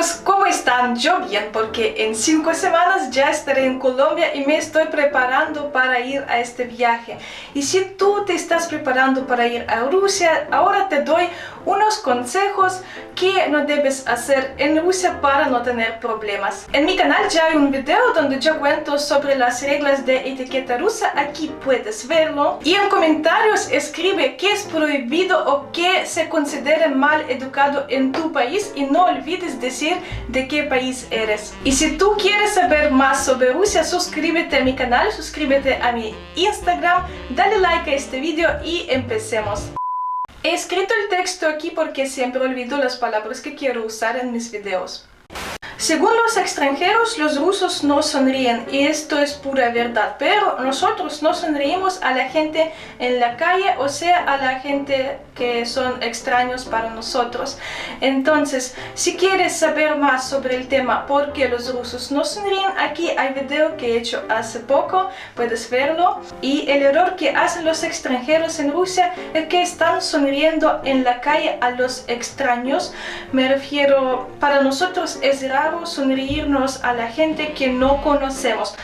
Amigos, ¿cómo están? Yo bien, porque en 5 semanas ya estaré en Colombia y me estoy preparando para ir a este viaje. Y si tú te estás preparando para ir a Rusia, ahora te doy unos consejos que no debes hacer en Rusia para no tener problemas. En mi canal ya hay un video donde yo cuento sobre las reglas de etiqueta rusa, aquí puedes verlo. Y en comentarios escribe qué es prohibido o qué se considera mal educado en tu país y no olvides decir de qué país eres. Y si tú quieres saber más sobre Rusia, suscríbete a mi canal, suscríbete a mi Instagram, dale like a este video y empecemos. He escrito el texto aquí porque siempre olvido las palabras que quiero usar en mis videos. Según los extranjeros, los rusos no sonríen y esto es pura verdad, pero nosotros no sonreímos a la gente en la calle, o sea, a la gente que son extraños para nosotros. Entonces, si quieres saber más sobre el tema por qué los rusos no sonríen, aquí hay video que he hecho hace poco, puedes verlo. Y el error que hacen los extranjeros en Rusia es que están sonriendo en la calle a los extraños. Me refiero, para nosotros es raro sonreírnos a la gente que no conocemos.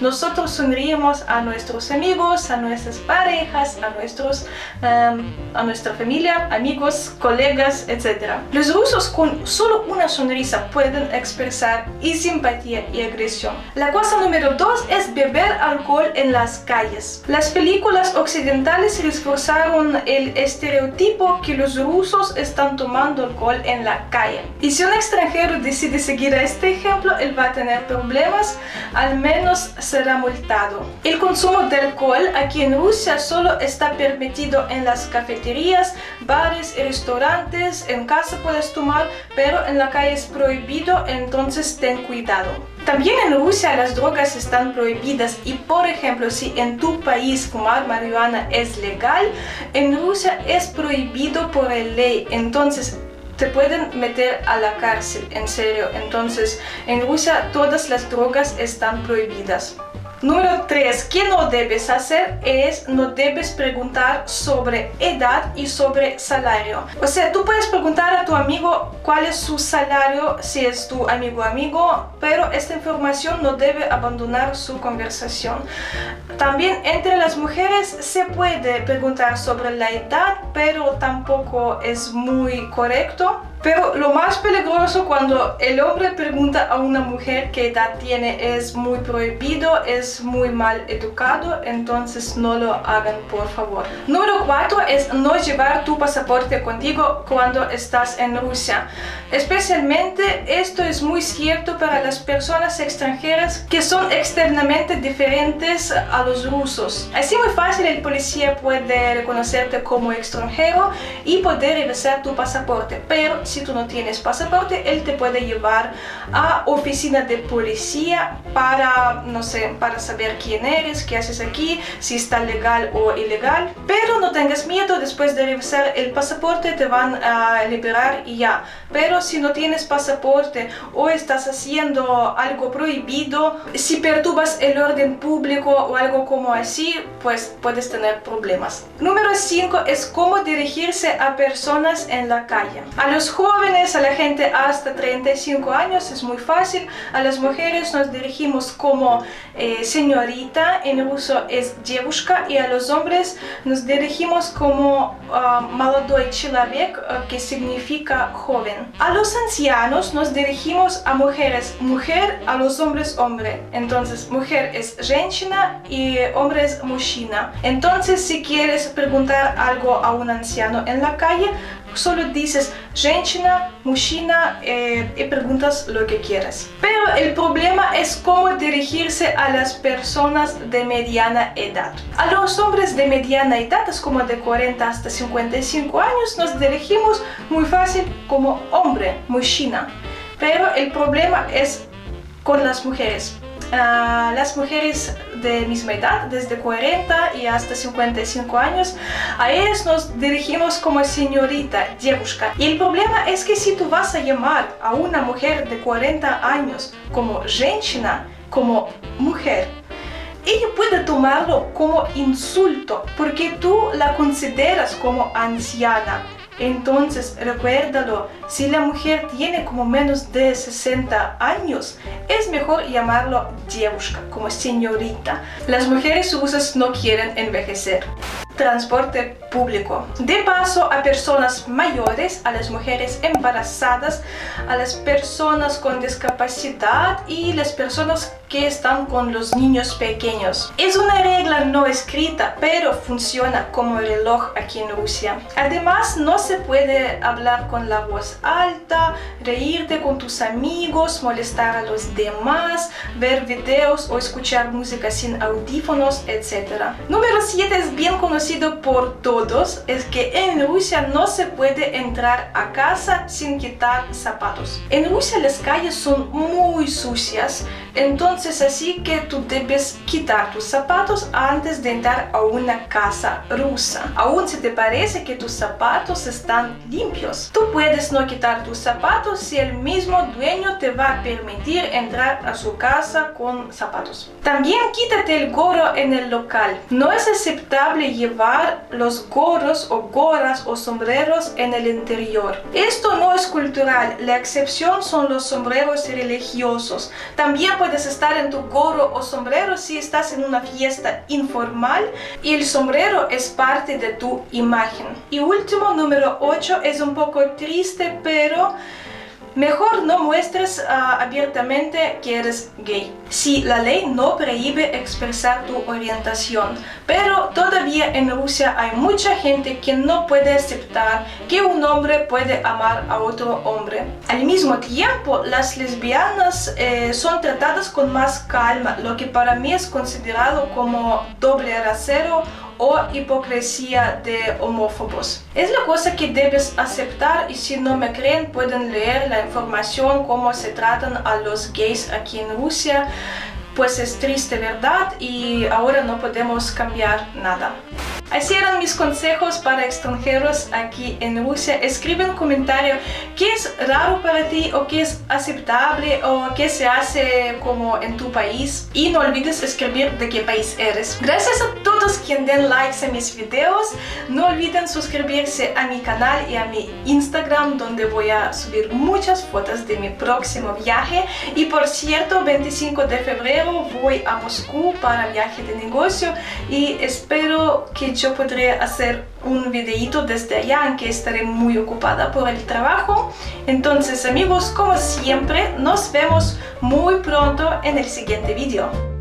Nosotros sonreímos a nuestros amigos, a nuestras parejas, a nuestra familia, amigos, colegas, etc. Los rusos con solo una sonrisa pueden expresar y simpatía y agresión. La cosa número 2 es beber alcohol en las calles. Las películas occidentales reforzaron el estereotipo que los rusos están tomando alcohol en la calle. Y si un extranjero decide seguir a este ejemplo, él va a tener problemas, al menos será multado. El consumo de alcohol aquí en Rusia solo está permitido en las cafeterías, bares y restaurantes. En casa puedes tomar, pero en la calle es prohibido, entonces ten cuidado. También en Rusia las drogas están prohibidas y, por ejemplo, si en tu país fumar marihuana es legal, en Rusia es prohibido por ley, entonces te pueden meter a la cárcel, en serio. Entonces, en Rusia todas las drogas están prohibidas. Número 3, ¿qué no debes hacer? No debes preguntar sobre edad y sobre salario. O sea, tú puedes preguntar a tu amigo cuál es su salario si es tu amigo, pero esta información no debe abandonar su conversación. También entre las mujeres se puede preguntar sobre la edad, pero tampoco es muy correcto. Pero lo más peligroso cuando el hombre pregunta a una mujer qué edad tiene es muy prohibido, es muy mal educado, entonces no lo hagan, por favor. Número 4 es no llevar tu pasaporte contigo cuando estás en Rusia. Especialmente esto es muy cierto para las personas extranjeras que son externamente diferentes a los rusos. Así muy fácil el policía puede reconocerte como extranjero y poder revisar tu pasaporte, pero si tú no tienes pasaporte, él te puede llevar a oficina de policía para, no sé, para saber quién eres, qué haces aquí, si está legal o ilegal. Pero no tengas miedo, después de revisar el pasaporte te van a liberar y ya. Pero si no tienes pasaporte o estás haciendo algo prohibido, si perturbas el orden público o algo como así, pues puedes tener problemas. Número 5 es cómo dirigirse a personas en la calle. A los jóvenes, a la gente hasta 35 años es muy fácil. A las mujeres nos dirigimos como señorita, en ruso es девушка, y a los hombres nos dirigimos como молодой человек, que significa joven. A los ancianos nos dirigimos a mujeres, mujer, a los hombres, hombre. Entonces, mujer es женщина y hombre es мужчина. Entonces, si quieres preguntar algo a un anciano en la calle, solo dices женщина, мужчина y preguntas lo que quieras. Pero el problema es cómo dirigirse a las personas de mediana edad. A los hombres de mediana edad, es como de 40 hasta 55 años, nos dirigimos muy fácil como hombre, мужчина. Pero el problema es con las mujeres. Las mujeres de misma edad, desde 40 y hasta 55 años, a ellas nos dirigimos como señorita, девушка. Y el problema es que si tú vas a llamar a una mujer de 40 años como женщина, como mujer, ella puede tomarlo como insulto porque tú la consideras como anciana. Entonces, recuérdalo, si la mujer tiene como menos de 60 años, es mejor llamarlo девушка, como señorita. Las mujeres rusas no quieren envejecer. Transporte público. De paso a personas mayores, a las mujeres embarazadas, a las personas con discapacidad y las personas que están con los niños pequeños. Es una regla no escrita, pero funciona como reloj aquí en Rusia. Además, no se puede hablar con la voz alta, reírte con tus amigos, molestar a los demás, ver videos o escuchar música sin audífonos, etc. Número 7 es bien conocido por todos, es que en Rusia no se puede entrar a casa sin quitar zapatos. En Rusia las calles son muy sucias, entonces así que tú debes quitar tus zapatos antes de entrar a una casa rusa, aun si te parece que tus zapatos están limpios. Tú puedes no quitar tus zapatos si el mismo dueño te va a permitir entrar a su casa con zapatos. También quítate el gorro en el local. No es aceptable llevar los gorros o gorras o sombreros en el interior. Esto no es cultural, la excepción son los sombreros religiosos. También puedes estar en tu gorro o sombrero si estás en una fiesta informal y el sombrero es parte de tu imagen. Y último, número 8, es un poco triste, pero mejor no muestres abiertamente que eres gay. Sí, la ley no prohíbe expresar tu orientación, pero todavía en Rusia hay mucha gente que no puede aceptar que un hombre puede amar a otro hombre. Al mismo tiempo, las lesbianas son tratadas con más calma, lo que para mí es considerado como doble rasero o hipocresía de homófobos. Es la cosa que debes aceptar y si no me creen pueden leer la información cómo se tratan a los gays aquí en Rusia. Pues es triste, ¿verdad? Y ahora no podemos cambiar nada. Así eran mis consejos para extranjeros aquí en Rusia. Escribe un comentario qué es raro para ti o qué es aceptable o qué se hace como en tu país. Y no olvides escribir de qué país eres. Gracias a todos quienes den likes a mis videos. No olviden suscribirse a mi canal y a mi Instagram, donde voy a subir muchas fotos de mi próximo viaje. Y por cierto, 25 de febrero voy a Moscú para viaje de negocio y espero que yo podré hacer un videito desde allá, aunque estaré muy ocupada por el trabajo. Entonces amigos, como siempre, nos vemos muy pronto en el siguiente video.